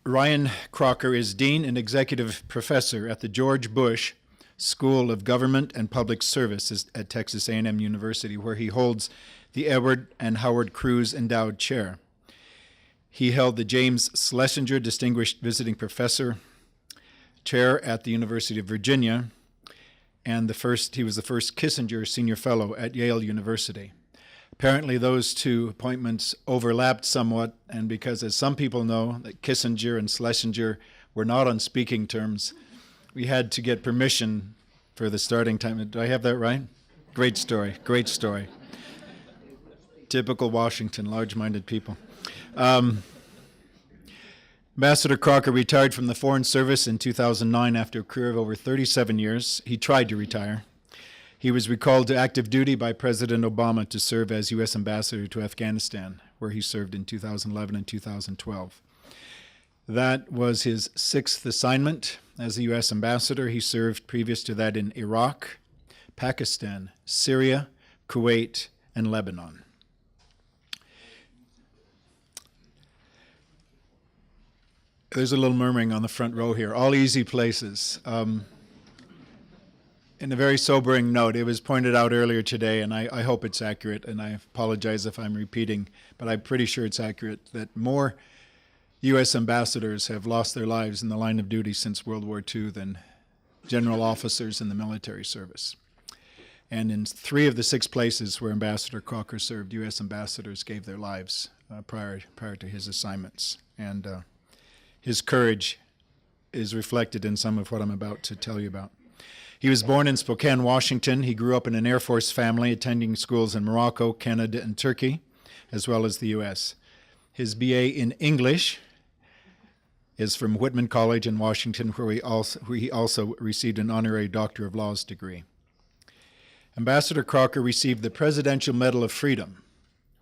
Ryan Crocker is Dean and Executive Professor at the George Bush School of Government and Public Service at Texas A&M University, where he holds the Edward and Howard Cruz Endowed Chair. He held the James Schlesinger Distinguished Visiting Professor Chair at the University of Virginia, and he was the first Kissinger Senior Fellow at Yale University. Apparently those two appointments overlapped somewhat, and because, as some people know, that Kissinger and Schlesinger were not on speaking terms, we had to get permission for the starting time. Do I have that right? Great story, great story. Typical Washington, large-minded people. Ambassador Crocker retired from the Foreign Service in 2009 after a career of over 37 years. He tried to retire. He was recalled to active duty by President Obama to serve as U.S. Ambassador to Afghanistan, where he served in 2011 and 2012. That was his 6th assignment as a U.S. Ambassador. He served previous to that in Iraq, Pakistan, Syria, Kuwait, and Lebanon. There's a little murmuring on the front row here. All easy places. In a very sobering note, it was pointed out earlier today, and I hope it's accurate, and I apologize if I'm repeating, but I'm pretty sure it's accurate, that more U.S. ambassadors have lost their lives in the line of duty since World War II than general officers in the military service. And in 3 of the 6 places where Ambassador Crocker served, U.S. ambassadors gave their lives prior to his assignments. And his courage is reflected in some of what I'm about to tell you about. He was born in Spokane, Washington. He grew up in an Air Force family, attending schools in Morocco, Canada, and Turkey, as well as the U.S. His B.A. in English is from Whitman College in Washington, where he also received an honorary Doctor of Laws degree. Ambassador Crocker received the Presidential Medal of Freedom,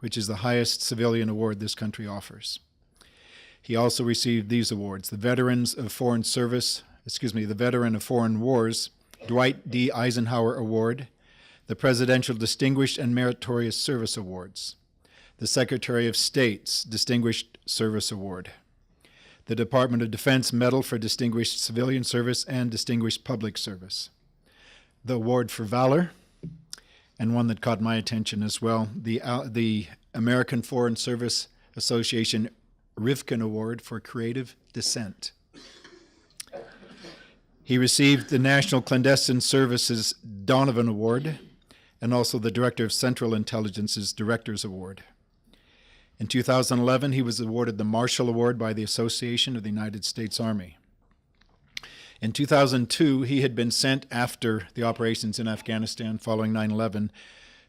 which is the highest civilian award this country offers. He also received these awards: the Veteran of Foreign Wars Dwight D. Eisenhower Award, the Presidential Distinguished and Meritorious Service Awards, the Secretary of State's Distinguished Service Award, the Department of Defense Medal for Distinguished Civilian Service and Distinguished Public Service, the Award for Valor, and one that caught my attention as well, the American Foreign Service Association Rivkin Award for Creative Dissent. He received the National Clandestine Services Donovan Award and also the Director of Central Intelligence's Director's Award. In 2011, he was awarded the Marshall Award by the Association of the United States Army. In 2002, he had been sent after the operations in Afghanistan following 9/11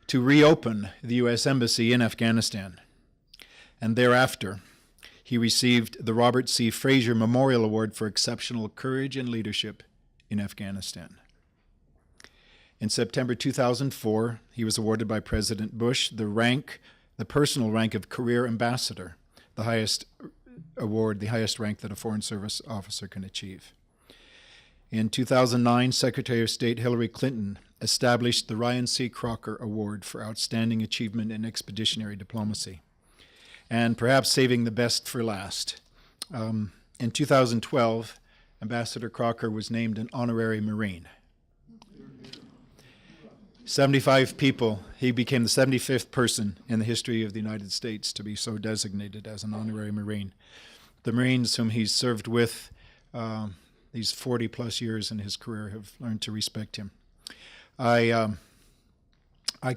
to reopen the U.S. Embassy in Afghanistan. And thereafter, he received the Robert C. Frazier Memorial Award for exceptional courage and leadership in Afghanistan. In September 2004, he was awarded by President Bush the personal rank of Career Ambassador, the highest award, the highest rank that a Foreign Service officer can achieve. In 2009, Secretary of State Hillary Clinton established the Ryan C. Crocker Award for Outstanding Achievement in Expeditionary Diplomacy. And perhaps saving the best for last, in 2012, Ambassador Crocker was named an honorary Marine. 75 people, he became the 75th person in the history of the United States to be so designated as an honorary Marine. The Marines whom he's served with these 40-plus years in his career have learned to respect him. I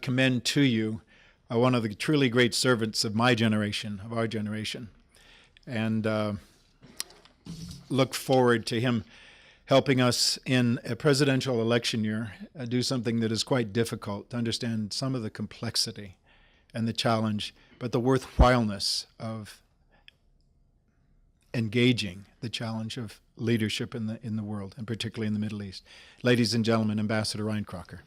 commend to you one of the truly great servants of my generation, of our generation, and look forward to him helping us in a presidential election year do something that is quite difficult, to understand some of the complexity and the challenge, but the worthwhileness of engaging the challenge of leadership in the world, and particularly in the Middle East. Ladies and gentlemen, Ambassador Ryan Crocker.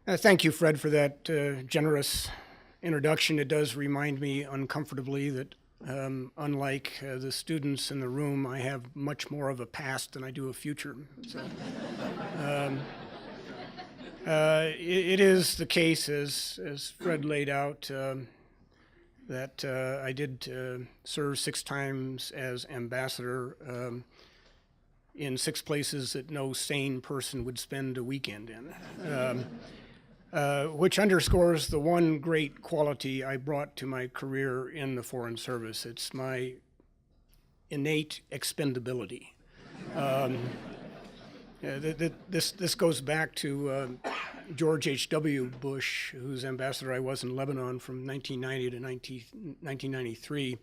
Thank you, Fred, for that generous introduction. It does remind me uncomfortably that Unlike the students in the room, I have much more of a past than I do a future. So, it is the case, as Fred laid out, that I did serve 6 times as ambassador in 6 places that no sane person would spend a weekend in. Which underscores the one great quality I brought to my career in the Foreign Service. It's my innate expendability. This goes back to George H.W. Bush, whose ambassador I was in Lebanon from 1990 to 1993.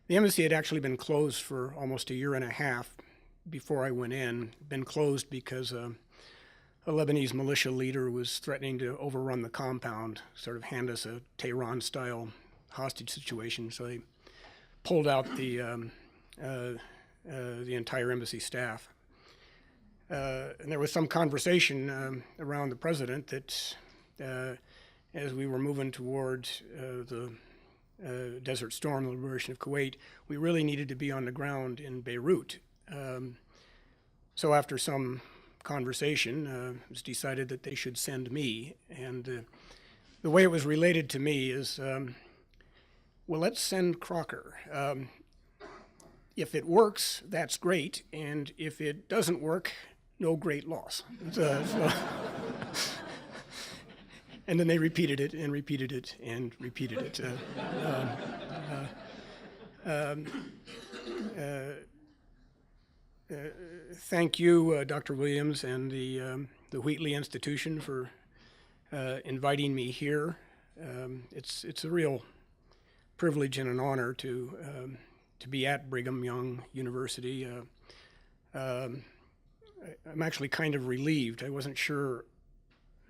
The embassy had actually been closed for almost a year and a half before I went in. Been closed because a Lebanese militia leader was threatening to overrun the compound, sort of hand us a Tehran-style hostage situation. So they pulled out the entire embassy staff. And there was some conversation around the president that as we were moving toward the Desert Storm, the liberation of Kuwait, we really needed to be on the ground in Beirut. So after some conversation, it was decided that they should send me. And the way it was related to me is, well, let's send Crocker. If it works, that's great. And if it doesn't work, no great loss. And then they repeated it and repeated it and repeated it. Thank you, Dr. Williams and the Wheatley Institution for inviting me here. It's a real privilege and an honor to be at Brigham Young University. I'm actually kind of relieved. I wasn't sure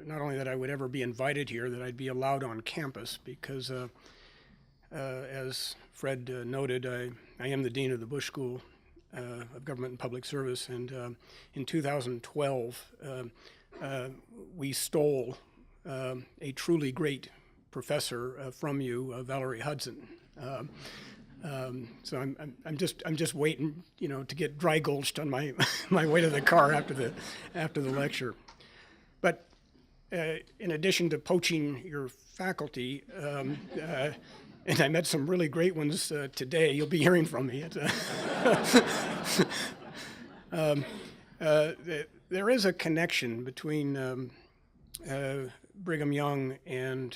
not only that I would ever be invited here, that I'd be allowed on campus because as Fred noted, I am the Dean of the Bush School of Government and Public Service, and in 2012 we stole a truly great professor from you, Valerie Hudson. So I'm just waiting, to get dry gulched on my my way to the car after the lecture. But in addition to poaching your faculty, and I met some really great ones today. You'll be hearing from me. There is a connection between Brigham Young and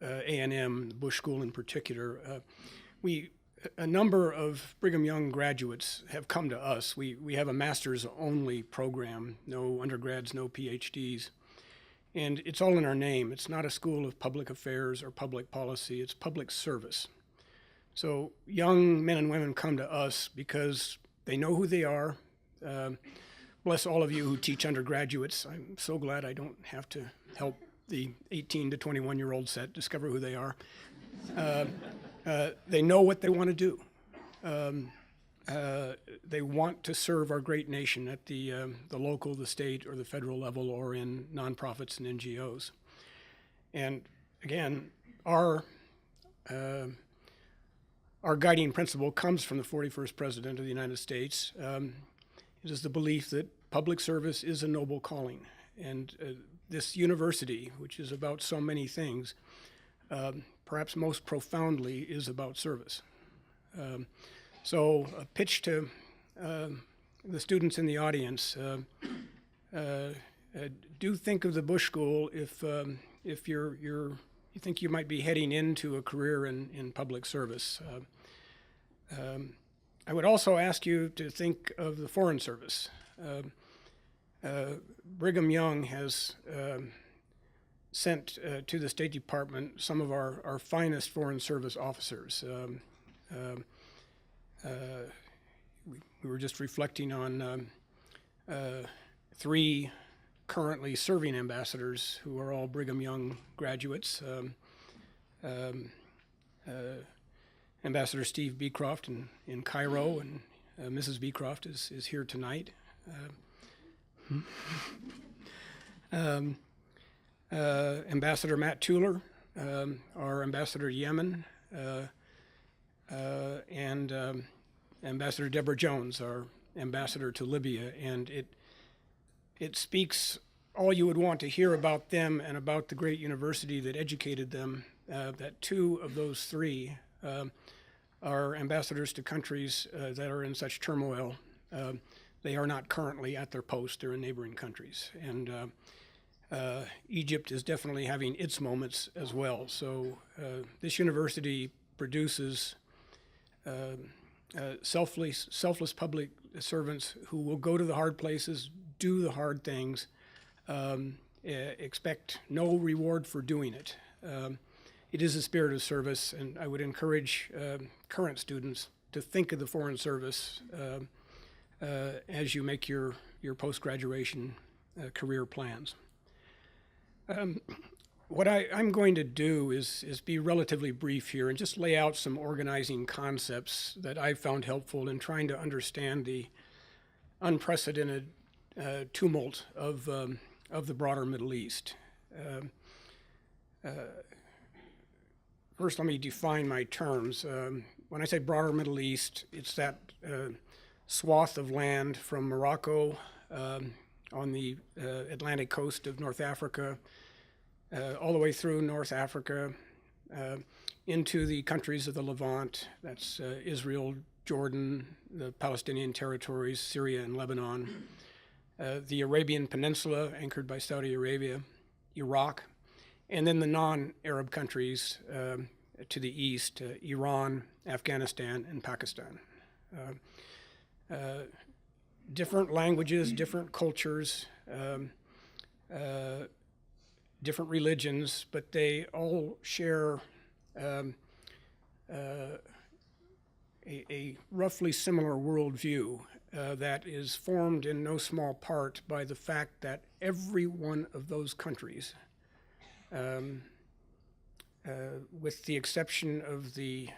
A&M, the Bush School in particular. A number of Brigham Young graduates have come to us. We have a master's only program, no undergrads, no PhDs. And it's all in our name. It's not a school of public affairs or public policy, it's public service. So young men and women come to us because they know who they are. Bless all of you who teach undergraduates. I'm so glad I don't have to help the 18 to 21-year-old set discover who they are. They know what they want to do. They want to serve our great nation at the local, the state, or the federal level, or in nonprofits and NGOs. And again, our guiding principle comes from the 41st President of the United States. It is the belief that public service is a noble calling. And this university, which is about so many things, perhaps most profoundly is about service. So a pitch to the students in the audience, do think of the Bush School if you think you might be heading into a career in public service. I would also ask you to think of the Foreign Service. Brigham Young has sent to the State Department some of our finest Foreign Service officers. We were just reflecting on 3 currently serving ambassadors who are all Brigham Young graduates. Ambassador Steve Beecroft in Cairo, and Mrs. Beecroft is here tonight. Ambassador Matt Tueller, our ambassador to Yemen. and Ambassador Deborah Jones, our ambassador to Libya, and it speaks all you would want to hear about them and about the great university that educated them, that two of those three are ambassadors to countries that are in such turmoil. They are not currently at their post, they're in neighboring countries. And Egypt is definitely having its moments as well. So this university produces selfless public servants who will go to the hard places, do the hard things, expect no reward for doing it. It is a spirit of service, and I would encourage current students to think of the Foreign Service as you make your post-graduation career plans. What I'm going to do is be relatively brief here and just lay out some organizing concepts that I've found helpful in trying to understand the unprecedented tumult of the broader Middle East. First, let me define my terms. When I say broader Middle East, it's that swath of land from Morocco on the Atlantic coast of North Africa, all the way through North Africa, into the countries of the Levant. That's Israel, Jordan, the Palestinian territories, Syria and Lebanon, the Arabian Peninsula, anchored by Saudi Arabia, Iraq, and then the non-Arab countries to the east, Iran, Afghanistan, and Pakistan. Different languages, different cultures, different religions, but they all share a roughly similar worldview that is formed in no small part by the fact that every one of those countries, with the exception of the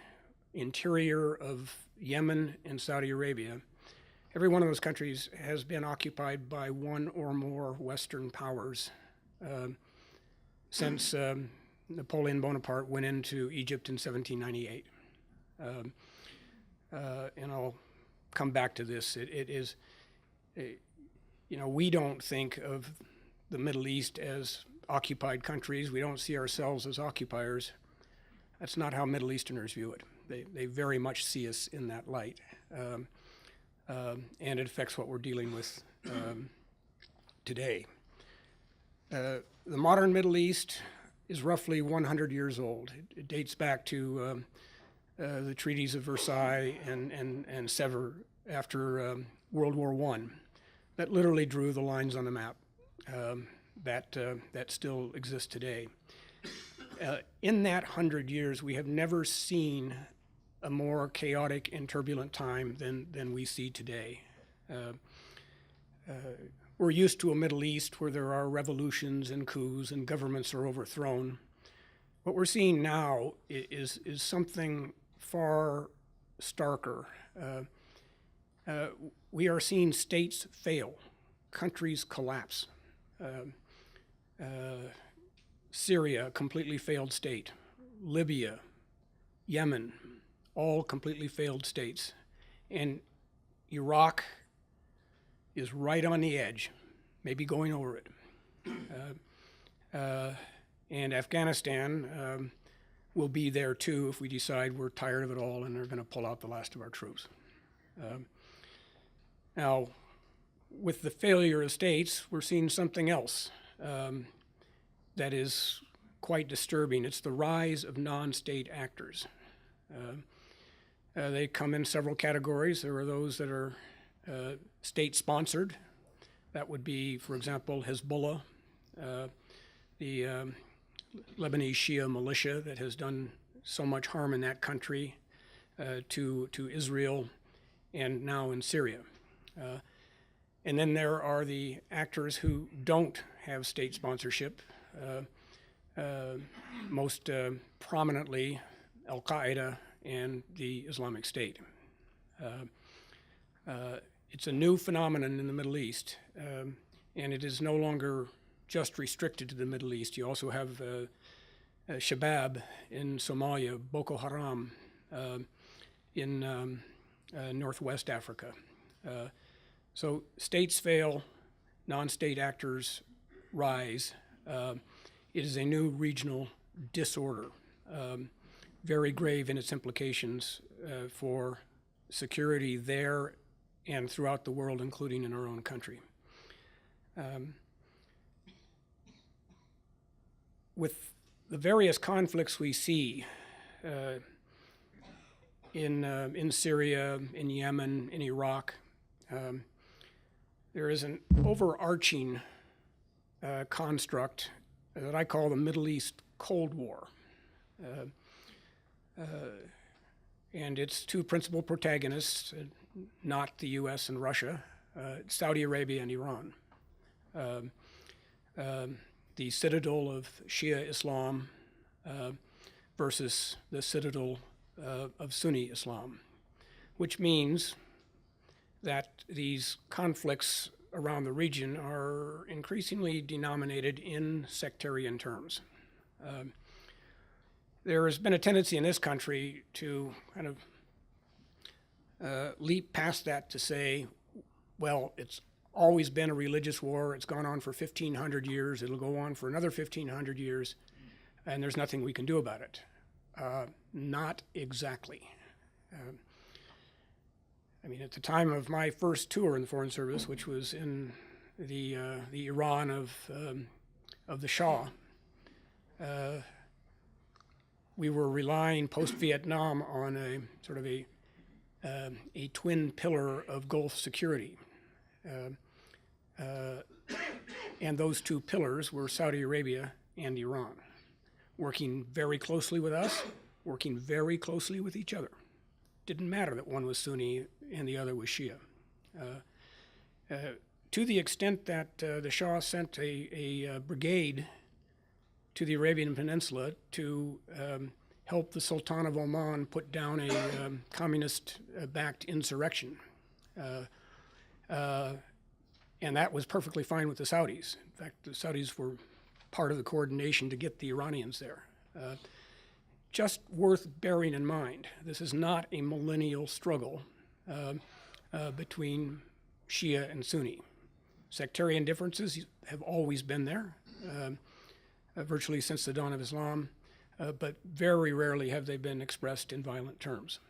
interior of Yemen and Saudi Arabia, every one of those countries has been occupied by one or more Western powers since Napoleon Bonaparte went into Egypt in 1798. And I'll come back to this. We don't think of the Middle East as occupied countries. We don't see ourselves as occupiers. That's not how Middle Easterners view it. They very much see us in that light. And it affects what we're dealing with today. The modern Middle East is roughly 100 years old. It dates back to the treaties of Versailles and Sèvres after World War I that literally drew the lines on the map that still exist today. In that 100 years, we have never seen a more chaotic and turbulent time than we see today. We're used to a Middle East where there are revolutions and coups and governments are overthrown. What we're seeing now is something far starker. We are seeing states fail, countries collapse. Syria, a completely failed state. Libya, Yemen, all completely failed states. And Iraq is right on the edge, maybe going over it. And Afghanistan will be there too if we decide we're tired of it all and are going to pull out the last of our troops. Now, with the failure of states, we're seeing something else that is quite disturbing. It's the rise of non-state actors. They come in several categories. There are those that are state-sponsored. That would be, for example, Hezbollah, the Lebanese Shia militia that has done so much harm in that country to Israel and now in Syria. And then there are the actors who don't have state sponsorship, most prominently Al-Qaeda and the Islamic State. It's a new phenomenon in the Middle East, and it is no longer just restricted to the Middle East. You also have Shabab in Somalia, Boko Haram, in Northwest Africa. So states fail, non-state actors rise. It is a new regional disorder, very grave in its implications for security there and throughout the world, including in our own country. With the various conflicts we see in Syria, in Yemen, in Iraq, there is an overarching construct that I call the Middle East Cold War. And its two principal protagonists, not the US and Russia, Saudi Arabia and Iran. The citadel of Shia Islam versus the citadel of Sunni Islam, which means that these conflicts around the region are increasingly denominated in sectarian terms. There has been a tendency in this country to kind of leap past that to say, well, it's always been a religious war. It's gone on for 1,500 years. It'll go on for another 1,500 years, and there's nothing we can do about it. Not exactly. I mean, at the time of my first tour in the Foreign Service, which was in the Iran of the Shah, we were relying post-Vietnam on a sort of a twin pillar of Gulf security. And those two pillars were Saudi Arabia and Iran, working very closely with us, working very closely with each other. Didn't matter that one was Sunni and the other was Shia. To the extent that the Shah sent a brigade to the Arabian Peninsula to help the Sultan of Oman put down a communist-backed insurrection. And that was perfectly fine with the Saudis. In fact, the Saudis were part of the coordination to get the Iranians there. Just worth bearing in mind, this is not a millennial struggle between Shia and Sunni. Sectarian differences have always been there, virtually since the dawn of Islam, but very rarely have they been expressed in violent terms.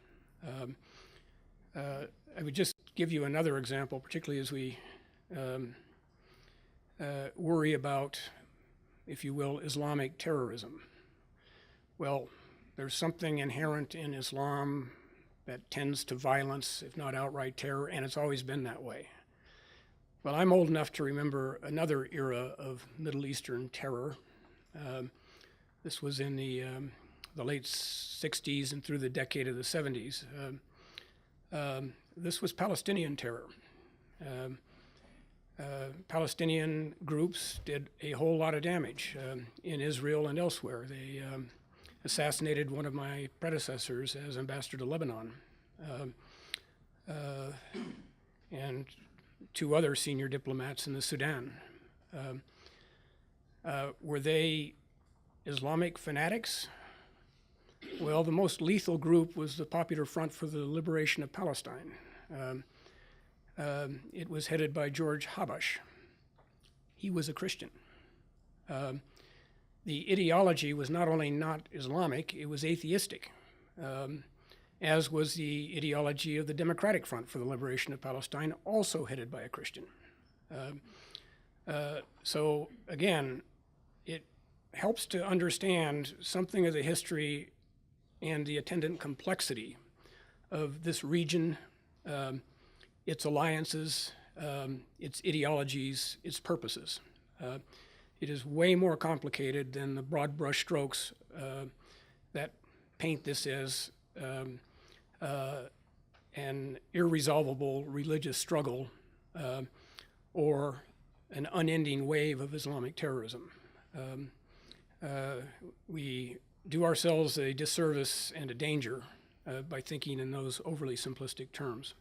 I would just give you another example, particularly as we worry about, if you will, Islamic terrorism. Well, there's something inherent in Islam that tends to violence, if not outright terror, and it's always been that way. Well, I'm old enough to remember another era of Middle Eastern terror. This was in the late 60s and through the decade of the 70s. This was Palestinian terror. Palestinian groups did a whole lot of damage in Israel and elsewhere. They assassinated one of my predecessors as ambassador to Lebanon, and two other senior diplomats in the Sudan. Were they Islamic fanatics? Well, the most lethal group was the Popular Front for the Liberation of Palestine. It was headed by George Habash. He was a Christian. The ideology was not only not Islamic, it was atheistic, as was the ideology of the Democratic Front for the Liberation of Palestine, also headed by a Christian. So again, it helps to understand something of the history and the attendant complexity of this region, its alliances, its ideologies, its purposes. It is way more complicated than the broad brush strokes that paint this as an irresolvable religious struggle or an unending wave of Islamic terrorism. We do ourselves a disservice and a danger by thinking in those overly simplistic terms.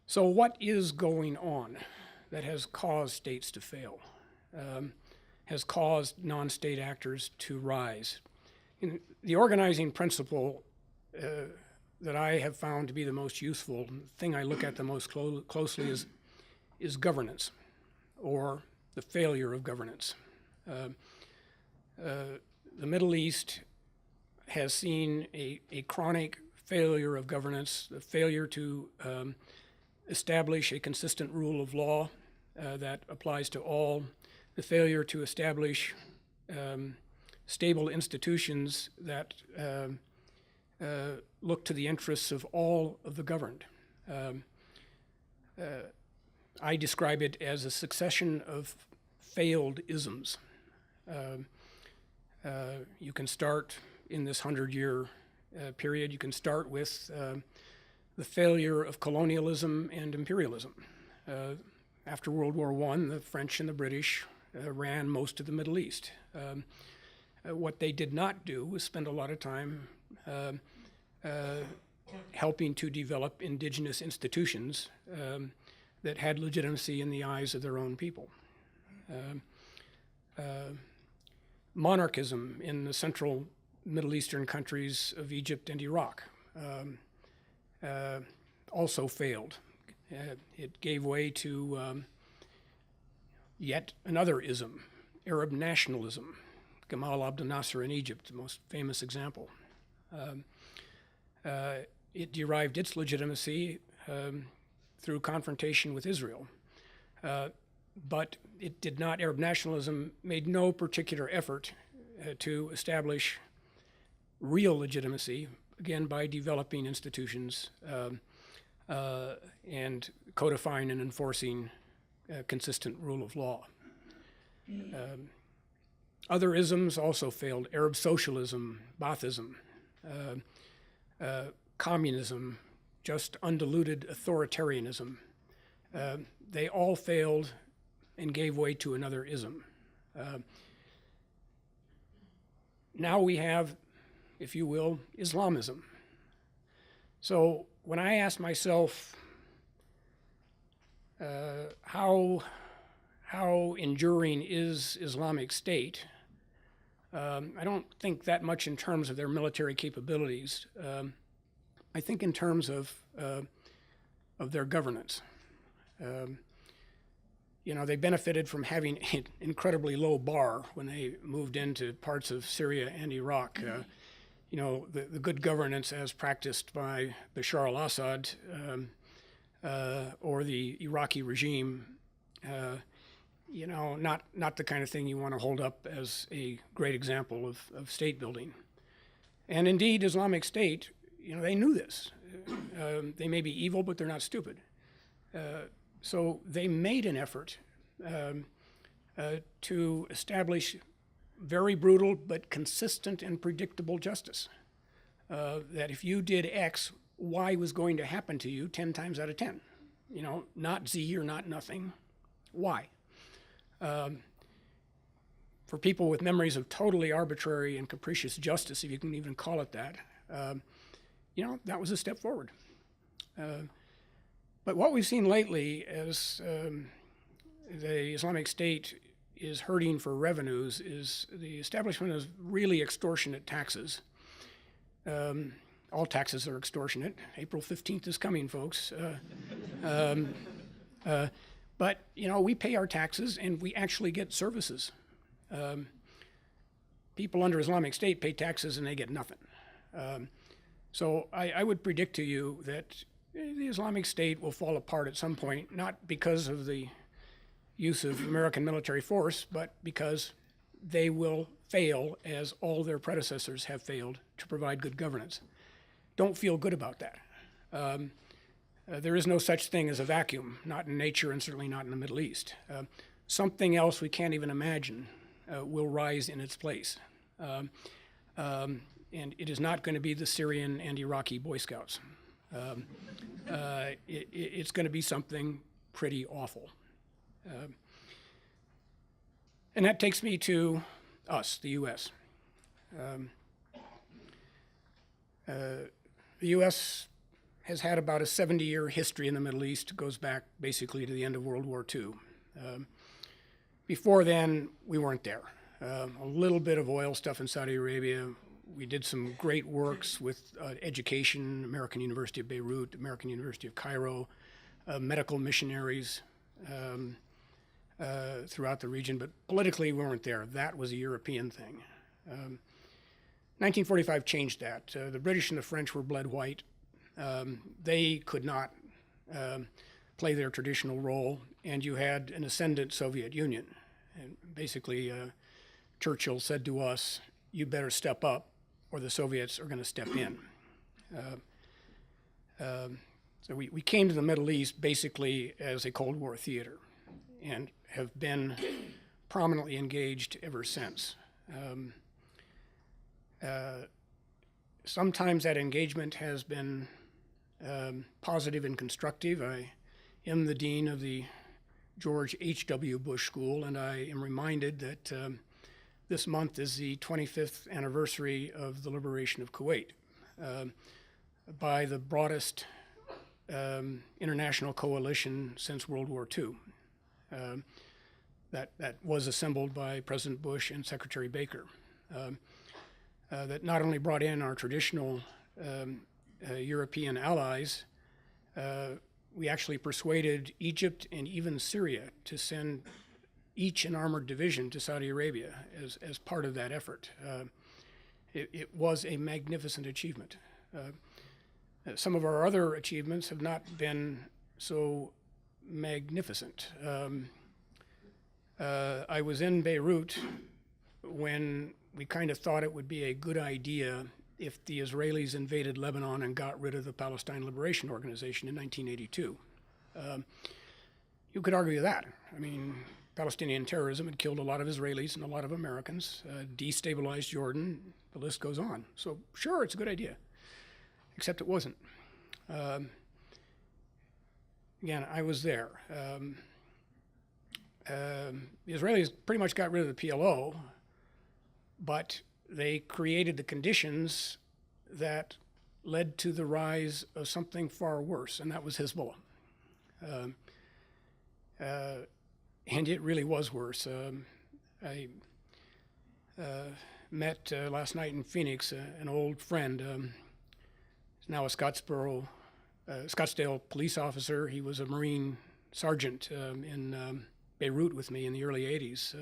So what is going on that has caused states to fail, has caused non-state actors to rise? The organizing principle that I have found to be the most useful, the thing I look at the most closely is governance, or the failure of governance. The Middle East has seen a chronic failure of governance, the failure to establish a consistent rule of law that applies to all, the failure to establish stable institutions that look to the interests of all of the governed. I describe it as a succession of failed isms. You can start in this 100-year period, you can start with the failure of colonialism and imperialism. After World War I, the French and the British ran most of the Middle East. What they did not do was spend a lot of time helping to develop indigenous institutions that had legitimacy in the eyes of their own people. Monarchism in the central Middle Eastern countries of Egypt and Iraq also failed. It gave way to yet another ism, Arab nationalism. Gamal Abdel Nasser in Egypt, the most famous example. It derived its legitimacy through confrontation with Israel. But it did not, Arab nationalism made no particular effort to establish real legitimacy, again, by developing institutions and codifying and enforcing a consistent rule of law. Other isms also failed: Arab socialism, Baathism, communism, just undiluted authoritarianism. They all failed and gave way to another ism. Now we have, if you will, Islamism. So when I ask myself how enduring is Islamic State, I don't think that much in terms of their military capabilities. I think in terms of their governance. They benefited from having an incredibly low bar when they moved into parts of Syria and Iraq. The good governance as practiced by Bashar al-Assad or the Iraqi regime, not the kind of thing you want to hold up as a great example of state building. And indeed, Islamic State, they knew this. They may be evil, but they're not stupid. So they made an effort to establish very brutal but consistent and predictable justice. That if you did X, Y was going to happen to you 10 times out of 10. Not Z or not nothing, Y. For people with memories of totally arbitrary and capricious justice, if you can even call it that, that was a step forward. But what we've seen lately as the Islamic State is hurting for revenues is the establishment of really extortionate taxes. All taxes are extortionate. April 15th is coming, folks. But, we pay our taxes and we actually get services. People under Islamic State pay taxes and they get nothing. So I would predict to you that the Islamic State will fall apart at some point, not because of the use of American military force, but because they will fail as all their predecessors have failed to provide good governance. Don't feel good about that. There is no such thing as a vacuum, not in nature and certainly not in the Middle East. Something else we can't even imagine will rise in its place. And it is not going to be the Syrian and Iraqi Boy Scouts. It's going to be something pretty awful. And that takes me to us, the U.S. The U.S. has had about a 70-year history in the Middle East. It goes back basically to the end of World War II. Before then, we weren't there. A little bit of oil stuff in Saudi Arabia, We did some great works with education, American University of Beirut, American University of Cairo, medical missionaries throughout the region, but politically we weren't there. That was a European thing. 1945 changed that. The British and the French were bled white. They could not play their traditional role, and you had an ascendant Soviet Union. And basically, Churchill said to us, "You better step up, or the Soviets are going to step in." So we came to the Middle East basically as a Cold War theater, and have been prominently engaged ever since. Sometimes that engagement has been positive and constructive. I am the dean of the George H.W. Bush School, and I am reminded that this month is the 25th anniversary of the liberation of Kuwait by the broadest international coalition since World War II. That was assembled by President Bush and Secretary Baker. That not only brought in our traditional European allies, we actually persuaded Egypt and even Syria to send each an armored division to Saudi Arabia as part of that effort. It was a magnificent achievement. Some of our other achievements have not been so magnificent. I was in Beirut when we kind of thought it would be a good idea if the Israelis invaded Lebanon and got rid of the Palestine Liberation Organization in 1982. You could argue that. I mean, Palestinian terrorism had killed a lot of Israelis and a lot of Americans, destabilized Jordan, the list goes on. So sure, it's a good idea, except it wasn't. Again, I was there. The Israelis pretty much got rid of the PLO, but they created the conditions that led to the rise of something far worse, and that was Hezbollah. And it really was worse. I met last night in Phoenix an old friend, he's now a Scottsdale police officer. He was a Marine sergeant in Beirut with me in the early 80s.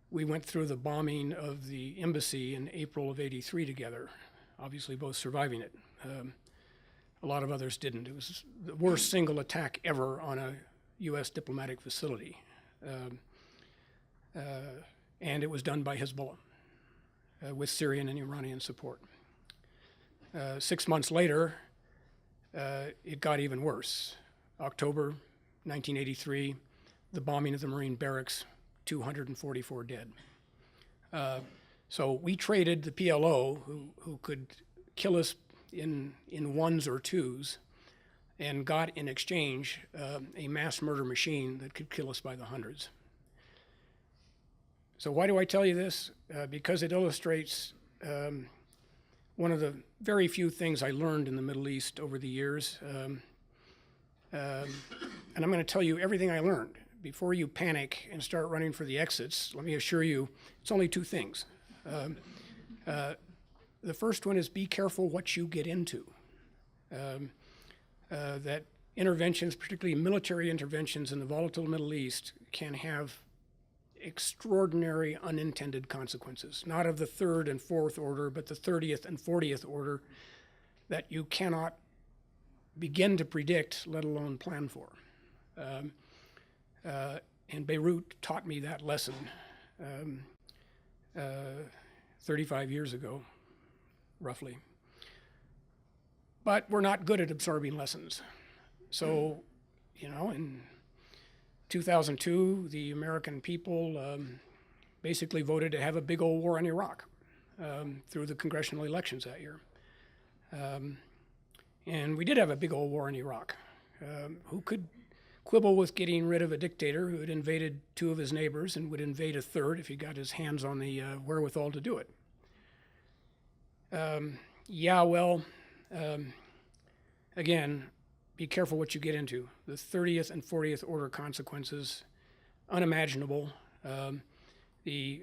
We went through the bombing of the embassy in April of '83 together, obviously both surviving it. A lot of others didn't. It was the worst single attack ever on a U.S. diplomatic facility. And it was done by Hezbollah with Syrian and Iranian support. 6 months later, it got even worse. October 1983, the bombing of the Marine barracks, 244 dead. So we traded the PLO, who could kill us in ones or twos, and got in exchange a mass murder machine that could kill us by the hundreds. So why do I tell you this? Because it illustrates one of the very few things I learned in the Middle East over the years. And I'm going to tell you everything I learned. Before you panic and start running for the exits, let me assure you, it's only two things. The first one is be careful what you get into. That interventions, particularly military interventions in the volatile Middle East, can have extraordinary unintended consequences, not of the third and fourth order, but the 30th and 40th order that you cannot begin to predict, let alone plan for. And Beirut taught me that lesson 35 years ago, roughly. But we're not good at absorbing lessons. So, in 2002, the American people basically voted to have a big old war in Iraq through the congressional elections that year. And we did have a big old war in Iraq. Who could quibble with getting rid of a dictator who had invaded two of his neighbors and would invade a third if he got his hands on the wherewithal to do it? Again, be careful what you get into. The 30th and 40th order consequences, unimaginable. The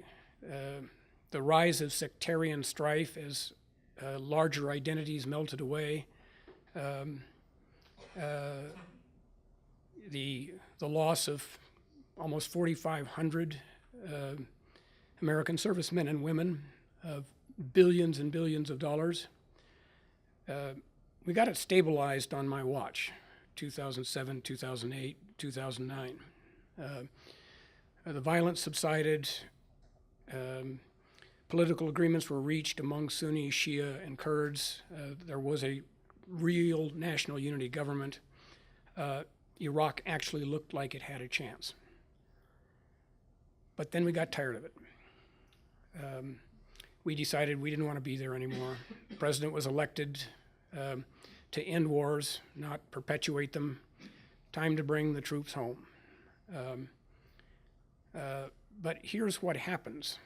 the rise of sectarian strife as larger identities melted away, the loss of almost 4,500 American servicemen and women, of billions and billions of dollars. We got it stabilized on my watch, 2007, 2008, 2009. The violence subsided. Political agreements were reached among Sunni, Shia, and Kurds. There was a real national unity government. Iraq actually looked like it had a chance. But then we got tired of it. We decided we didn't want to be there anymore. The president was elected to end wars, not perpetuate them. Time to bring the troops home. But here's what happens.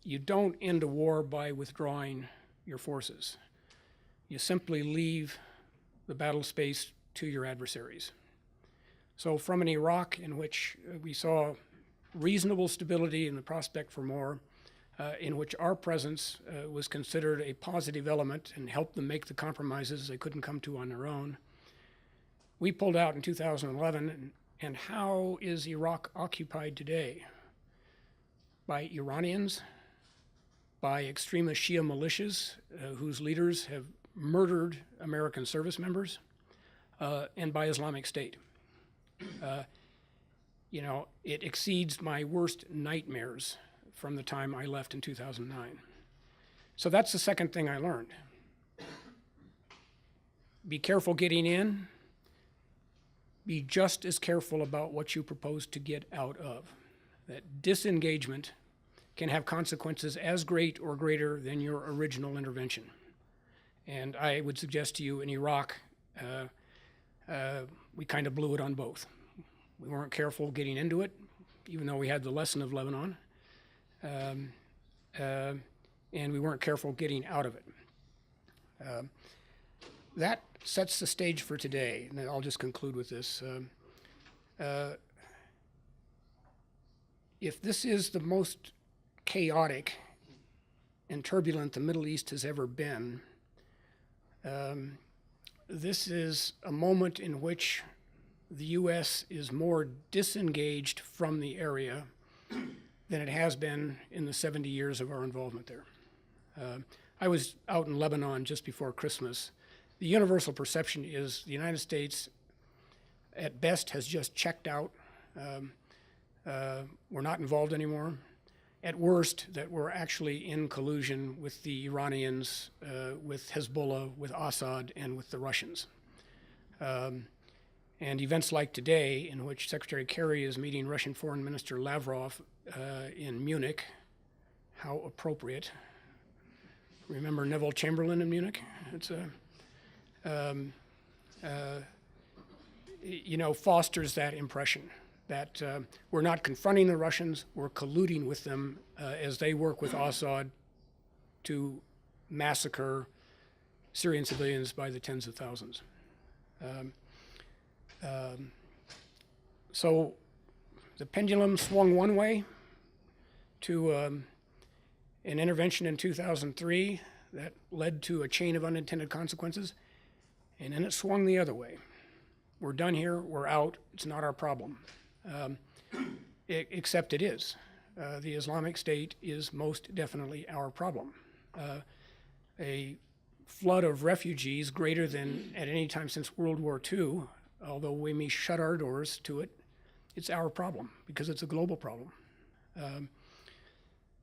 You don't end a war by withdrawing your forces. You simply leave the battle space to your adversaries. So from an Iraq in which we saw reasonable stability and the prospect for more, in which our presence was considered a positive element and helped them make the compromises they couldn't come to on their own, we pulled out in 2011. And how is Iraq occupied today? By Iranians, by extremist Shia militias whose leaders have murdered American service members, and by Islamic State. It exceeds my worst nightmares from the time I left in 2009. So that's the second thing I learned. Be careful getting in. Be just as careful about what you propose to get out of. That disengagement can have consequences as great or greater than your original intervention. And I would suggest to you in Iraq, we kind of blew it on both. We weren't careful getting into it, even though we had the lesson of Lebanon. And we weren't careful getting out of it. That sets the stage for today, and I'll just conclude with this. If this is the most chaotic and turbulent the Middle East has ever been, this is a moment in which the U.S. is more disengaged from the area than it has been in the 70 years of our involvement there. I was out in Lebanon just before Christmas. The universal perception is the United States, at best, has just checked out. We're not involved anymore. At worst, that we're actually in collusion with the Iranians, with Hezbollah, with Assad, and with the Russians. And events like today, in which Secretary Kerry is meeting Russian Foreign Minister Lavrov in Munich, how appropriate. Remember Neville Chamberlain in Munich? It's fosters that impression that we're not confronting the Russians, we're colluding with them as they work with Assad to massacre Syrian civilians by the tens of thousands. So the pendulum swung one way to an intervention in 2003 that led to a chain of unintended consequences, and then it swung the other way. We're done here, we're out, it's not our problem. Except it is. The Islamic State is most definitely our problem. A flood of refugees greater than at any time since World War II, although we may shut our doors to it, it's our problem because it's a global problem.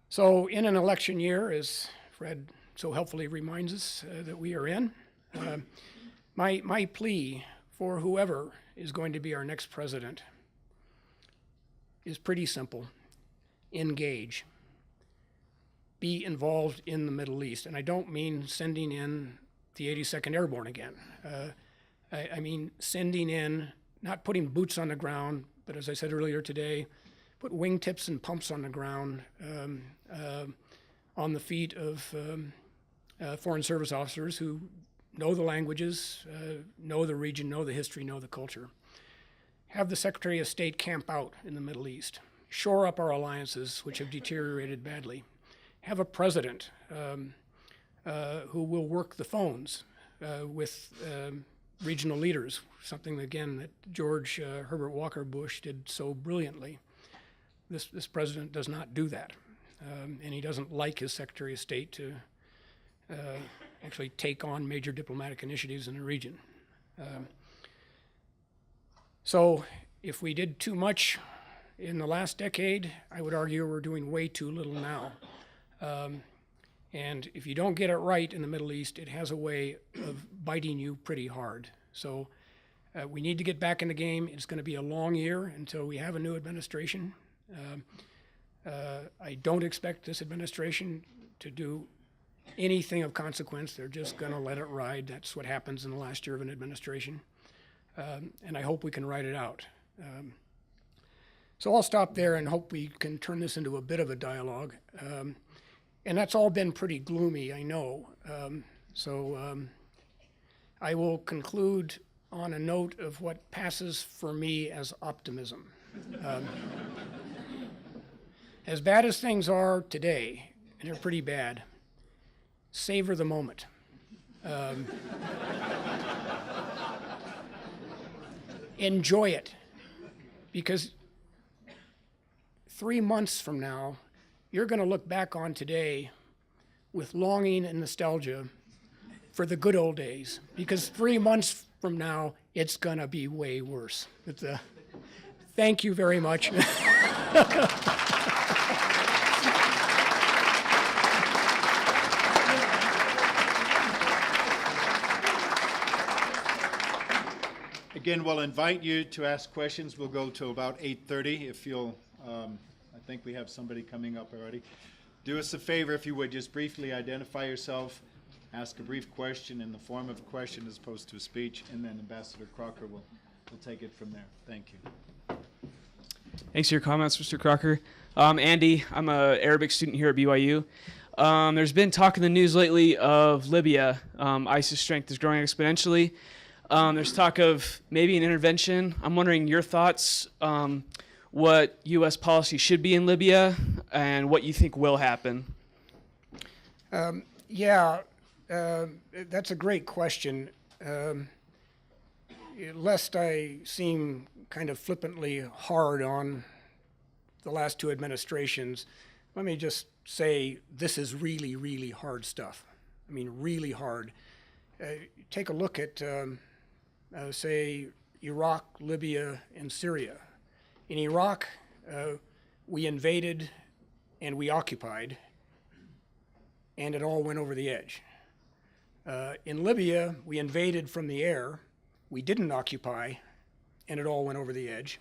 So in an election year, as Fred so helpfully reminds us that we are in, my plea for whoever is going to be our next president is pretty simple. Engage. Be involved in the Middle East. And I don't mean sending in the 82nd Airborne again. I mean sending in, not putting boots on the ground, but as I said earlier today, put wingtips and pumps on the ground on the feet of Foreign Service officers who know the languages, know the region, know the history, know the culture. Have the Secretary of State camp out in the Middle East. Shore up our alliances, which have deteriorated badly. have a president who will work the phones with regional leaders, something, again, that George Herbert Walker Bush did so brilliantly. This president does not do that, and he doesn't like his Secretary of State to actually take on major diplomatic initiatives in the region. So if we did too much in the last decade, I would argue we're doing way too little now. And if you don't get it right in the Middle East, it has a way of biting you pretty hard. So we need to get back in the game. It's going to be a long year until we have a new administration. I don't expect this administration to do anything of consequence. They're just going to let it ride. That's what happens in the last year of an administration. And I hope we can ride it out. So I'll stop there and hope we can turn this into a bit of a dialogue. And that's all been pretty gloomy, I know. I will conclude on a note of what passes for me as optimism. As bad as things are today, and they're pretty bad, savor the moment. Enjoy it, because 3 months from now, you're going to look back on today with longing and nostalgia for the good old days, because 3 months from now, it's going to be way worse. Thank you very much. Again, we'll invite you to ask questions. We'll go to about 8:30 if you'll, I think we have somebody coming up already. Do us a favor, if you would, just briefly identify yourself, ask a brief question in the form of a question as opposed to a speech, and then Ambassador Crocker will take it from there. Thank you. Thanks for your comments, Mr. Crocker. Andy, I'm an Arabic student here at BYU. There's been talk in the news lately of Libya. ISIS strength is growing exponentially. There's talk of maybe an intervention. I'm wondering your thoughts, what U.S. policy should be in Libya, and what you think will happen. That's a great question. Lest I seem kind of flippantly hard on the last two administrations, let me just say this is really, really hard stuff. I mean, really hard. Take a look at, say, Iraq, Libya, and Syria. In Iraq, we invaded and we occupied, and it all went over the edge. In Libya, we invaded from the air, we didn't occupy, and it all went over the edge.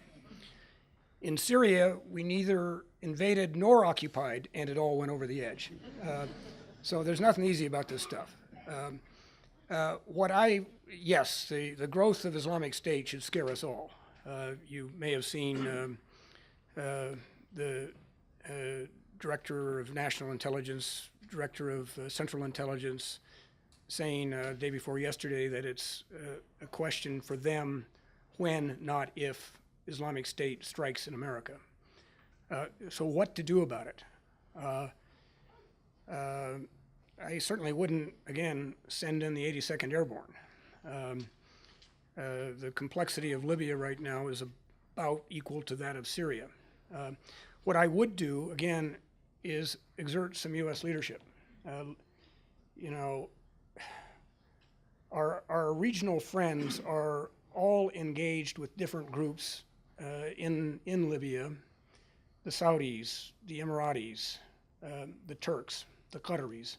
In Syria, we neither invaded nor occupied, and it all went over the edge. So there's nothing easy about this stuff. Yes, the growth of Islamic State should scare us all. You may have seen the Director of National Intelligence, Director of Central Intelligence, saying day before yesterday that it's a question for them when, not if, Islamic State strikes in America. So what to do about it? I certainly wouldn't, again, send in the 82nd Airborne. The complexity of Libya right now is about equal to that of Syria. What I would do, again, is exert some U.S. leadership. Our regional friends are all engaged with different groups in Libya, the Saudis, the Emiratis, the Turks, the Qataris.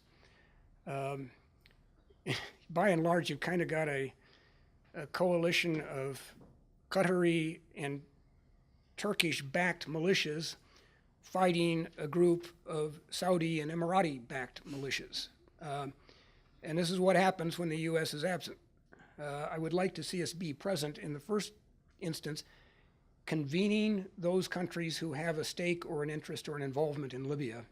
By and large, you've kind of got a coalition of Qatari and Turkish-backed militias fighting a group of Saudi and Emirati-backed militias. And this is what happens when the U.S. is absent. I would like to see us be present in the first instance, convening those countries who have a stake or an interest or an involvement in Libya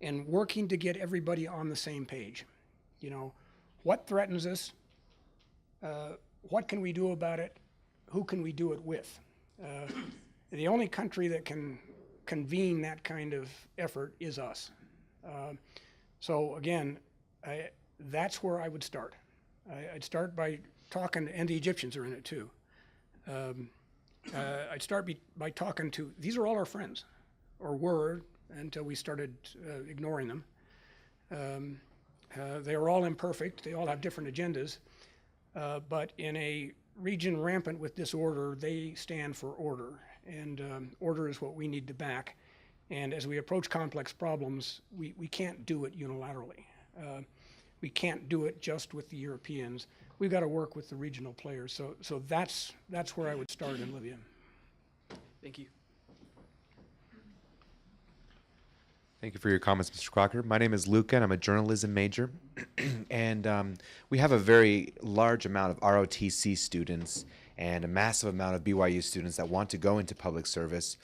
and working to get everybody on the same page. What threatens us? What can we do about it? Who can we do it with? The only country that can convene that kind of effort is us. So again, that's where I would start. I'd start by talking, and the Egyptians are in it too. I'd start by talking to, these are all our friends, or were until we started ignoring them. They are all imperfect, they all have different agendas, but in a region rampant with disorder, they stand for order, and order is what we need to back. And as we approach complex problems, we can't do it unilaterally. We can't do it just with the Europeans. We've got to work with the regional players. So that's where I would start in Libya. Thank you. Thank you for your comments, Mr. Crocker. My name is Luca, and I'm a journalism major. And we have a very large amount of ROTC students and a massive amount of BYU students that want to go into public service.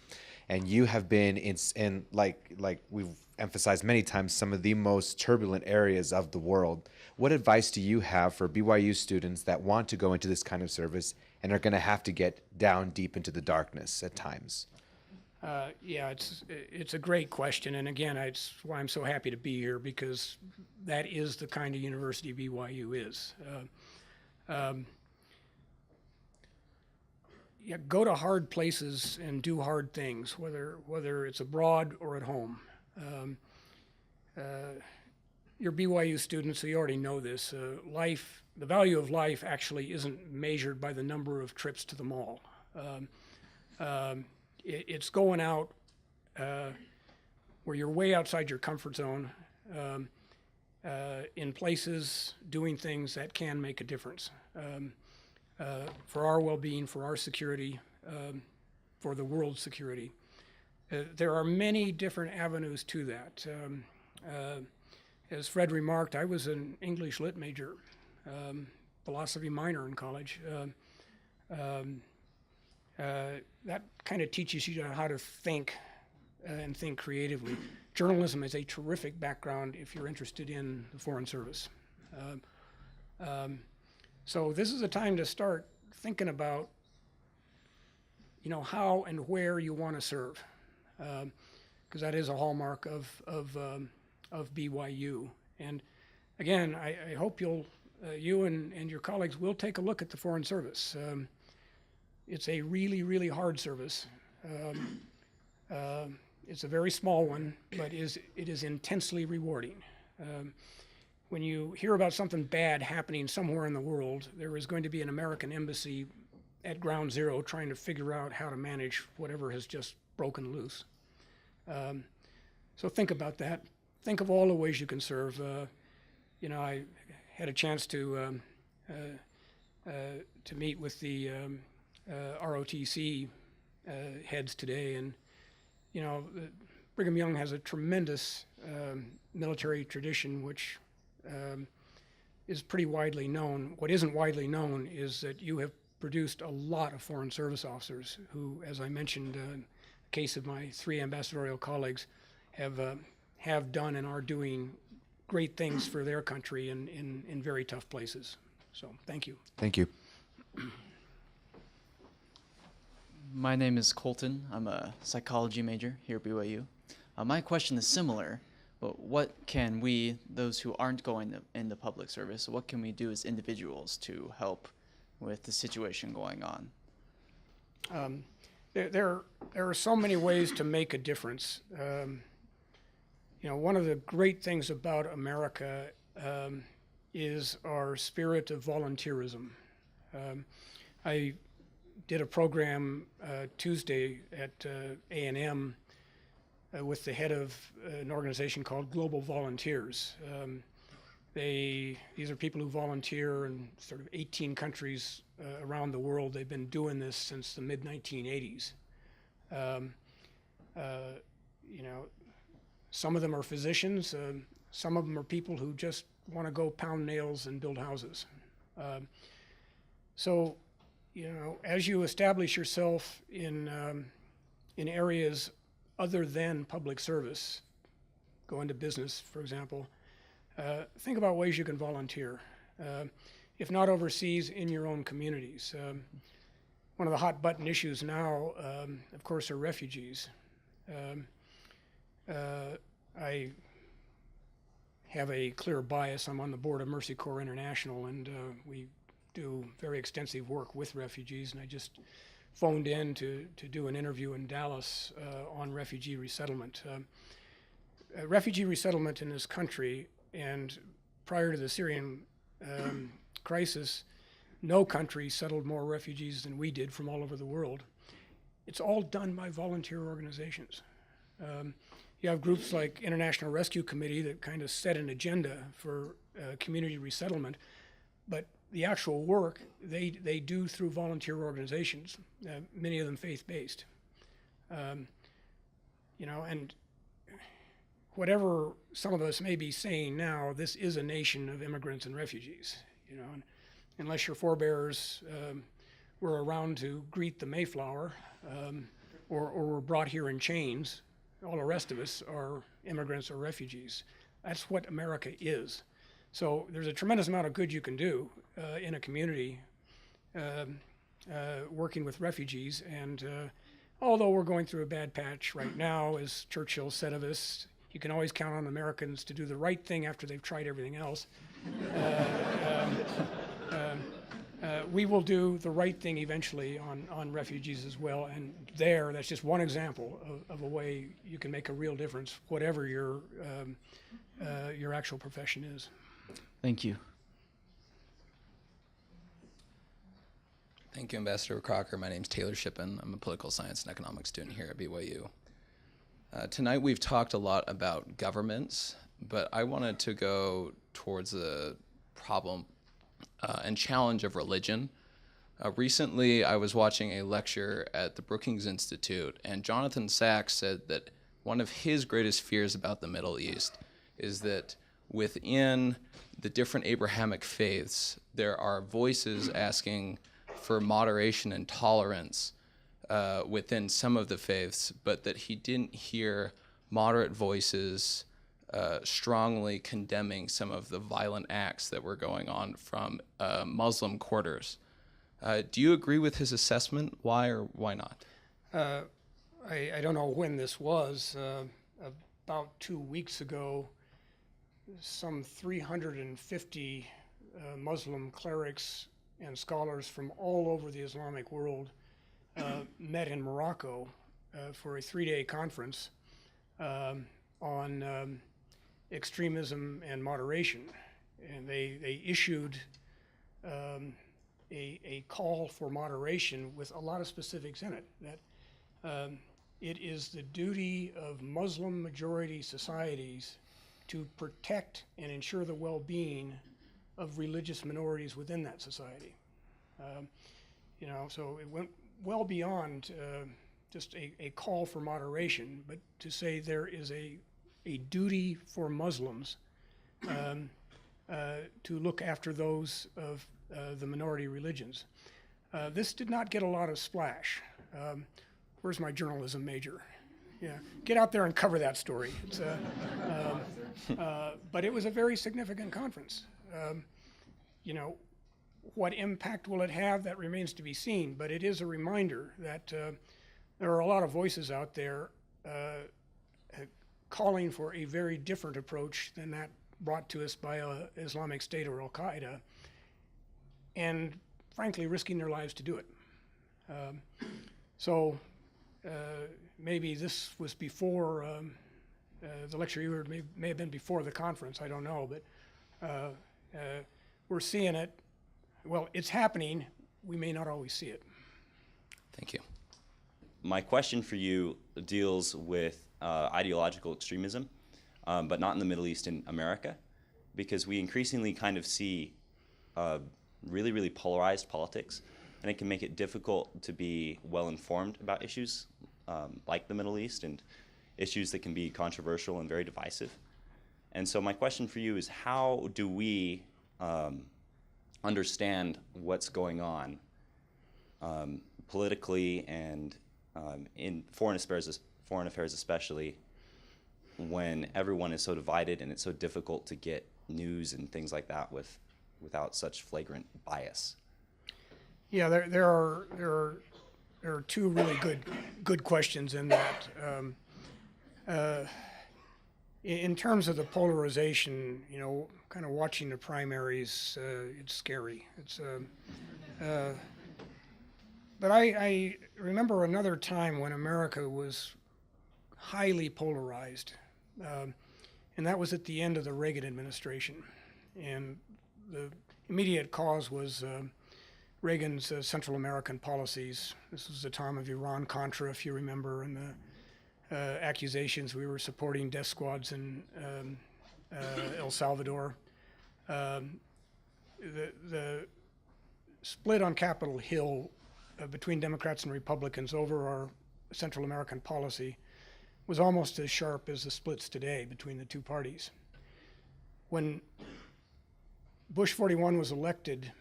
And you have been in like we've emphasized many times, some of the most turbulent areas of the world. What advice do you have for BYU students that want to go into this kind of service and are going to have to get down deep into the darkness at times? Yeah, it's a great question, and again, it's why I'm so happy to be here, because that is the kind of university BYU is. Yeah, go to hard places and do hard things, whether it's abroad or at home. You're BYU students, so you already know this. The value of life actually isn't measured by the number of trips to the mall. It's going out where you're way outside your comfort zone, in places doing things that can make a difference for our well-being, for our security, for the world's security. There are many different avenues to that. As Fred remarked, I was an English lit major, philosophy minor in college. That kind of teaches you how to think and think creatively. Journalism is a terrific background if you're interested in the Foreign Service. So this is a time to start thinking about, how and where you want to serve, because that is a hallmark of BYU. And again, I hope you and your colleagues will take a look at the Foreign Service. It's a really, really hard service. It's a very small one, but it is intensely rewarding. When you hear about something bad happening somewhere in the world, there is going to be an American embassy at ground zero trying to figure out how to manage whatever has just broken loose. So think about that. Think of all the ways you can serve. I had a chance to meet with the ROTC heads today, and Brigham Young has a tremendous military tradition, which is pretty widely known. What isn't widely known is that you have produced a lot of Foreign Service officers who, as I mentioned, in the case of my 3 ambassadorial colleagues, have done and are doing great things for their country in very tough places. So thank you. Thank you. My name is Colton. I'm a psychology major here at BYU. My question is similar, but what can we, those who aren't going in the public service, what can we do as individuals to help with the situation going on? There are so many ways to make a difference. One of the great things about America is our spirit of volunteerism. I did a program Tuesday at A&M with the head of an organization called Global Volunteers. These are people who volunteer in sort of 18 countries around the world. They've been doing this since the mid-1980s. Some of them are physicians. Some of them are people who just want to go pound nails and build houses. So, as you establish yourself in areas other than public service, go into business, for example, think about ways you can volunteer. If not overseas, in your own communities. One of the hot button issues now, of course, are refugees. I have a clear bias. I'm on the board of Mercy Corps International, and we do very extensive work with refugees, and I just phoned in to do an interview in Dallas on refugee resettlement. Refugee resettlement in this country, and prior to the Syrian crisis, no country settled more refugees than we did from all over the world. It's all done by volunteer organizations. You have groups like International Rescue Committee that kind of set an agenda for community resettlement, but the actual work they do through volunteer organizations, many of them faith-based. You know, and whatever some of us may be saying now, this is a nation of immigrants and refugees. You know, and unless your forebears were around to greet the Mayflower or were brought here in chains, all the rest of us are immigrants or refugees. That's what America is. So there's a tremendous amount of good you can do in a community working with refugees. And although we're going through a bad patch right now, as Churchill said of us, you can always count on Americans to do the right thing after they've tried everything else. We will do the right thing eventually on refugees as well. And that's just one example of a way you can make a real difference, whatever your actual profession is. Thank you. Thank you, Ambassador Crocker. My name is Taylor Shippen. I'm a political science and economics student here at BYU. Tonight we've talked a lot about governments, but I wanted to go towards the problem and challenge of religion. Recently, I was watching a lecture at the Brookings Institute, and Jonathan Sachs said that one of his greatest fears about the Middle East is that within the different Abrahamic faiths, there are voices asking for moderation and tolerance within some of the faiths, but that he didn't hear moderate voices strongly condemning some of the violent acts that were going on from Muslim quarters. Do you agree with his assessment? Why or why not? I don't know when this was. About 2 weeks ago, some 350 Muslim clerics and scholars from all over the Islamic world met in Morocco for a 3-day conference on extremism and moderation. And they issued a call for moderation with a lot of specifics in it, that it is the duty of Muslim majority societies to protect and ensure the well-being of religious minorities within that society. You know, so it went well beyond just a call for moderation, but to say there is a duty for Muslims to look after those of the minority religions. This did not get a lot of splash. Where's my journalism major? Yeah, get out there and cover that story. It's, but it was a very significant conference. You know, what impact will it have? That remains to be seen, but it is a reminder that there are a lot of voices out there calling for a very different approach than that brought to us by Islamic State or Al-Qaeda, and frankly risking their lives to do it. So maybe this was before, the lecture you heard may have been before the conference, I don't know, but we're seeing it. Well, it's happening. We may not always see it. Thank you. My question for you deals with ideological extremism, but not in the Middle East, in America, because we increasingly kind of see really, really polarized politics, and it can make it difficult to be well-informed about issues like the Middle East and issues that can be controversial and very divisive. And so my question for you is, how do we understand what's going on politically and in foreign affairs especially, when everyone is so divided and it's so difficult to get news and things like that without such flagrant bias? Yeah, there are two really good questions in that. in terms of the polarization, kind of watching the primaries, it's scary. But I remember another time when America was highly polarized, and that was at the end of the Reagan administration. And the immediate cause was Reagan's Central American policies. This was the time of Iran-Contra, if you remember, and the accusations we were supporting death squads in El Salvador. The split on Capitol Hill between Democrats and Republicans over our Central American policy was almost as sharp as the splits today between the two parties. When Bush 41 was elected,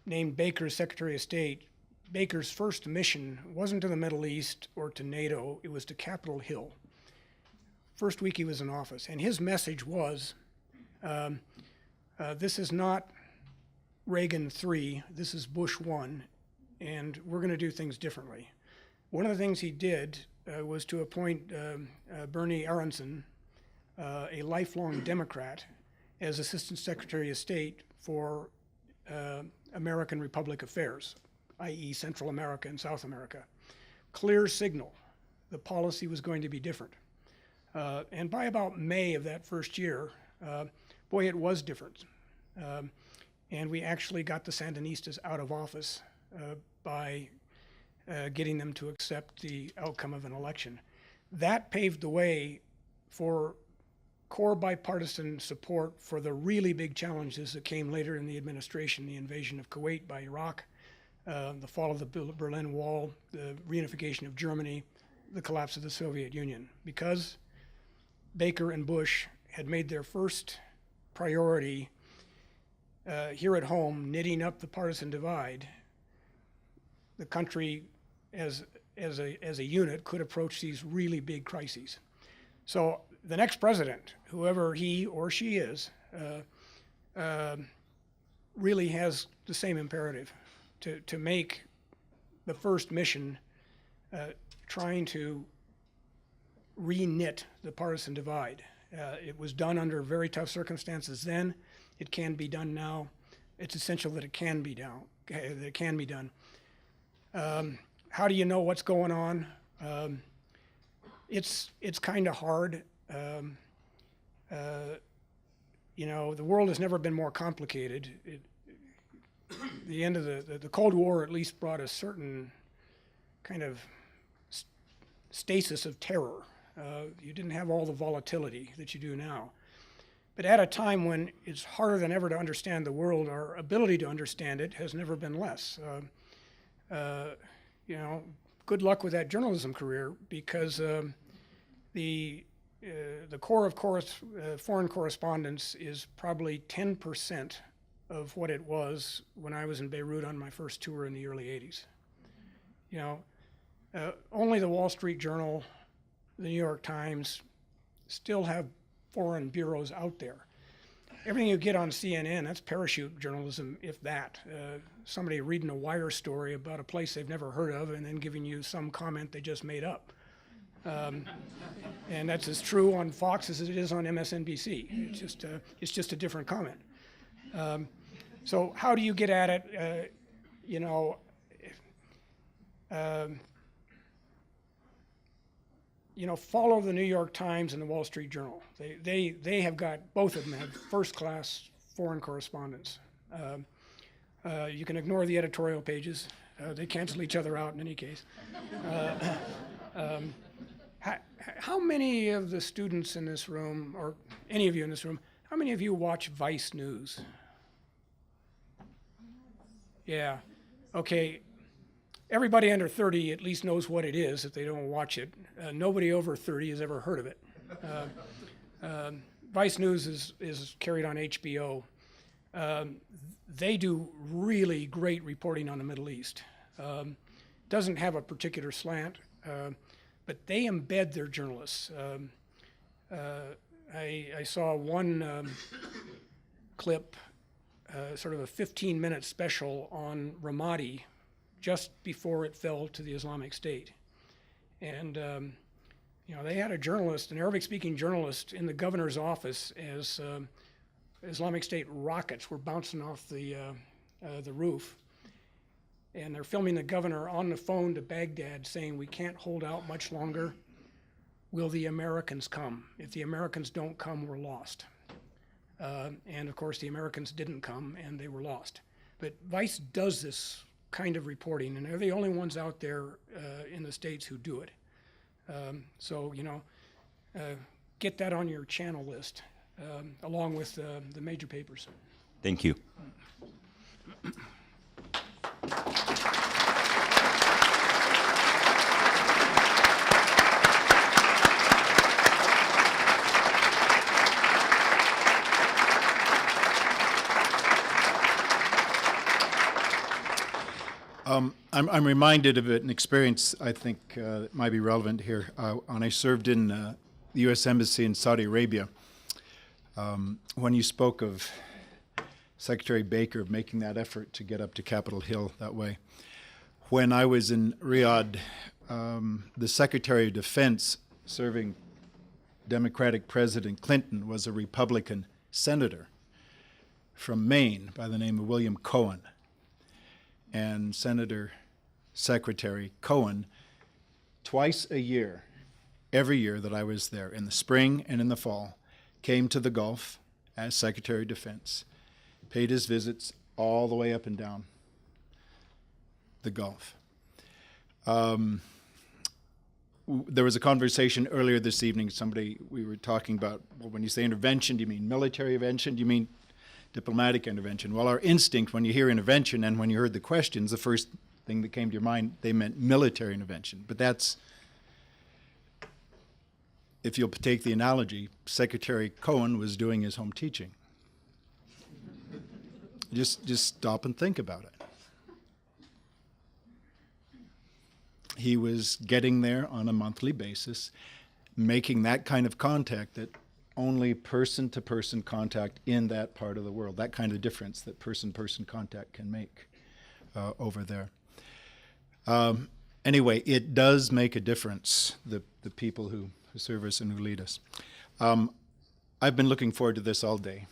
named Baker as Secretary of State, Baker's first mission wasn't to the Middle East or to NATO, it was to Capitol Hill. First week he was in office, and his message was, this is not Reagan 3, this is Bush 1, and we're going to do things differently. One of the things he did was to appoint Bernie Aronson, a lifelong Democrat, as Assistant Secretary of State for American Republic Affairs, i.e. Central America and South America. Clear signal, the policy was going to be different. And by about May of that first year, boy, it was different. And we actually got the Sandinistas out of office by getting them to accept the outcome of an election. That paved the way for core bipartisan support for the really big challenges that came later in the administration, the invasion of Kuwait by Iraq, the fall of the Berlin Wall, the reunification of Germany, the collapse of the Soviet Union. Because Baker and Bush had made their first priority here at home, knitting up the partisan divide, the country as a unit could approach these really big crises. So the next president, whoever he or she is, really has the same imperative to make the first mission trying to re-knit the partisan divide. It was done under very tough circumstances then. It can be done now. It's essential that it can be done. How do you know what's going on? It's kind of hard. The world has never been more complicated. The end of the Cold War at least brought a certain kind of stasis of terror. You didn't have all the volatility that you do now. But at a time when it's harder than ever to understand the world, our ability to understand it has never been less. Good luck with that journalism career, because the core of foreign correspondence is probably 10% of what it was when I was in Beirut on my first tour in the early 80s. Only the Wall Street Journal, the New York Times still have foreign bureaus out there. Everything you get on CNN, that's parachute journalism, if that. Somebody reading a wire story about a place they've never heard of and then giving you some comment they just made up. And that's as true on Fox as it is on MSNBC. It's just a different comment. So how do you get at it? Follow the New York Times and the Wall Street Journal. They have got, both of them have first-class foreign correspondence. You can ignore the editorial pages. They cancel each other out in any case. How many of the students in this room, or any of you in this room, how many of you watch Vice News? Yeah. Okay. Everybody under 30 at least knows what it is if they don't watch it. Nobody over 30 has ever heard of it. Vice News is carried on HBO. They do really great reporting on the Middle East. Doesn't have a particular slant, but they embed their journalists. I saw one clip, sort of a 15-minute special on Ramadi, just before it fell to the Islamic State. And You know, they had a journalist, an Arabic-speaking journalist, in the governor's office as Islamic State rockets were bouncing off the roof. And they're filming the governor on the phone to Baghdad saying, "We can't hold out much longer. Will the Americans come? If the Americans don't come, we're lost." And of course, the Americans didn't come and they were lost. But Vice does this kind of reporting, and they're the only ones out there in the States who do it. So, you know, get that on your channel list, along with the major papers. Thank you. I'm reminded of an experience I think that might be relevant here. When I served in the U.S. Embassy in Saudi Arabia, when you spoke of Secretary Baker of making that effort to get up to Capitol Hill that way, when I was in Riyadh, the Secretary of Defense serving Democratic President Clinton was a Republican senator from Maine by the name of William Cohen. And Senator Secretary Cohen, twice a year, every year that I was there, in the spring and in the fall, came to the Gulf as Secretary of Defense, paid his visits all the way up and down the Gulf. There was a conversation earlier this evening, we were talking about, well, when you say intervention, do you mean military intervention? Do you mean diplomatic intervention? Well, our instinct when you hear intervention and when you heard the questions, the first thing that came to your mind, they meant military intervention. But that's, if you'll take the analogy, Secretary Cohen was doing his home teaching. Just stop and think about it. He was getting there on a monthly basis, making that kind of contact that only person-to-person contact in that part of the world, that kind of difference that person-to-person contact can make over there. Anyway, it does make a difference, the people who serve us and who lead us. I've been looking forward to this all day.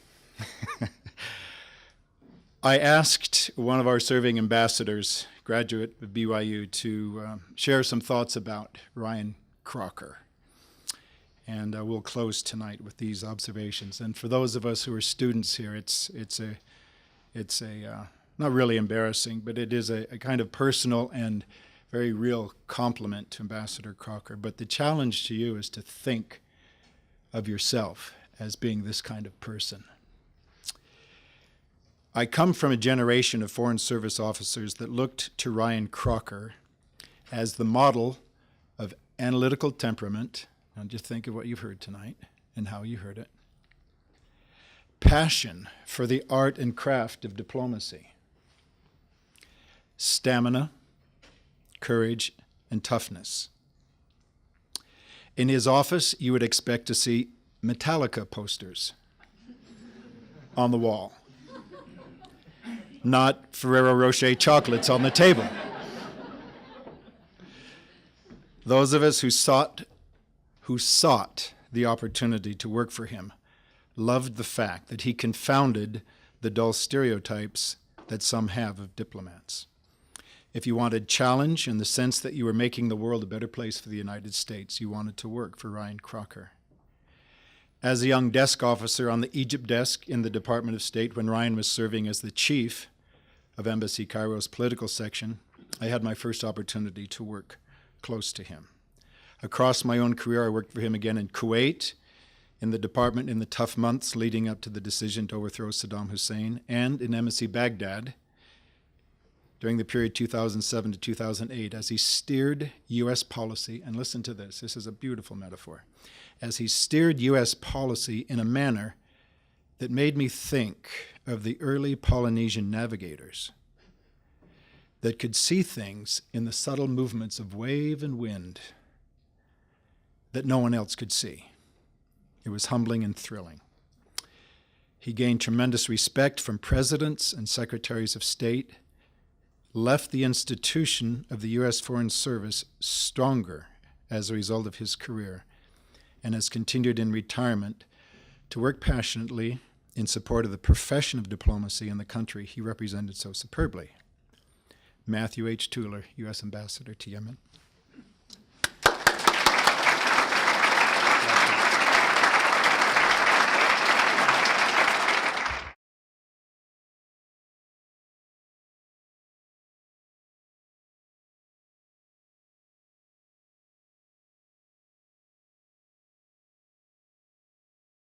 I asked one of our serving ambassadors, graduate of BYU, to share some thoughts about Ryan Crocker. And we'll close tonight with these observations. And for those of us who are students here, it's not really embarrassing, but it is a kind of personal and very real compliment to Ambassador Crocker. But the challenge to you is to think of yourself as being this kind of person. I come from a generation of Foreign Service officers that looked to Ryan Crocker as the model of analytical temperament. Now just think of what you've heard tonight and how you heard it. Passion for the art and craft of diplomacy. Stamina, courage, and toughness. In his office, you would expect to see Metallica posters on the wall, not Ferrero Rocher chocolates on the table. Those of us who sought the opportunity to work for him loved the fact that he confounded the dull stereotypes that some have of diplomats. If you wanted challenge in the sense that you were making the world a better place for the United States, you wanted to work for Ryan Crocker. As a young desk officer on the Egypt desk in the Department of State when Ryan was serving as the chief of Embassy Cairo's political section, I had my first opportunity to work close to him. Across my own career, I worked for him again in Kuwait, in the department in the tough months leading up to the decision to overthrow Saddam Hussein, and in Embassy Baghdad during the period 2007 to 2008 as he steered U.S. policy, and listen to this is a beautiful metaphor, as he steered U.S. policy in a manner that made me think of the early Polynesian navigators that could see things in the subtle movements of wave and wind that no one else could see. It was humbling and thrilling. He gained tremendous respect from presidents and secretaries of state, left the institution of the U.S. Foreign Service stronger as a result of his career, and has continued in retirement to work passionately in support of the profession of diplomacy in the country he represented so superbly. Matthew H. Tueller, U.S. Ambassador to Yemen.